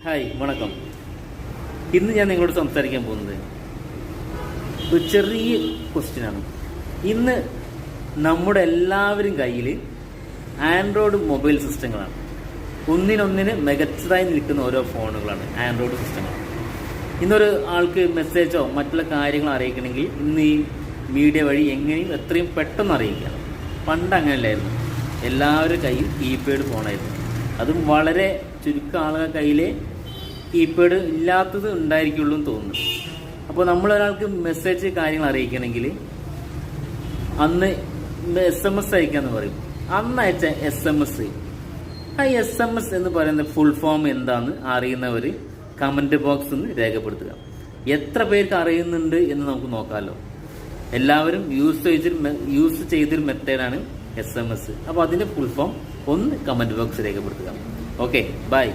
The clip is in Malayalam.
ഹായ്, വണക്കം. ഇന്ന് ഞാൻ നിങ്ങളോട് സംസാരിക്കാൻ പോകുന്നത് ഒരു ചെറിയ ക്വസ്റ്റ്യനാണ്. ഇന്ന് നമ്മുടെ എല്ലാവരും കയ്യിൽ ആൻഡ്രോയിഡ് മൊബൈൽ സിസ്റ്റങ്ങളാണ്. ഒന്നിനൊന്നിന് മികച്ചതായി നിൽക്കുന്ന ഓരോ ഫോണുകളാണ് ആൻഡ്രോയിഡ് സിസ്റ്റങ്ങൾ. ഇന്നൊരു ആൾക്ക് മെസ്സേജോ മറ്റുള്ള കാര്യങ്ങൾ അറിയിക്കണമെങ്കിൽ ഇന്ന് ഈ മീഡിയ വഴി എങ്ങനെയും എത്രയും പെട്ടെന്ന് അറിയിക്കാം. പണ്ട് അങ്ങനെയല്ലായിരുന്നു. എല്ലാവരുടെ കയ്യിൽ കീപാഡ് ഫോണായിരുന്നു. അതും വളരെ ചുരുക്കം ആളുകളുടെ കയ്യിലെ കീപാഡ് ഇല്ലാത്തത് ഉണ്ടായിരിക്കുള്ളൂ എന്ന് തോന്നുന്നു. അപ്പോൾ നമ്മളൊരാൾക്ക് മെസ്സേജ് കാര്യങ്ങൾ അറിയിക്കണമെങ്കിൽ അന്ന് SMS അയക്കാന്ന് പറയും. അന്ന് അയച്ച SMS, ആ SMS എന്ന് പറയുന്ന ഫുൾ ഫോം എന്താണെന്ന് അറിയുന്നവർ കമൻറ്റ് ബോക്സിൽ നിന്ന് രേഖപ്പെടുത്തുക. എത്ര പേർക്ക് അറിയുന്നുണ്ട് എന്ന് നമുക്ക് നോക്കാമല്ലോ. എല്ലാവരും യൂസ് ചെയ്തൊരു മെത്തേഡാണ് SMS. അപ്പോൾ അതിൻ്റെ ഫുൾ ഫോം ഒന്ന് കമൻറ്റ് ബോക്സ് രേഖപ്പെടുത്തുക. Okay, by.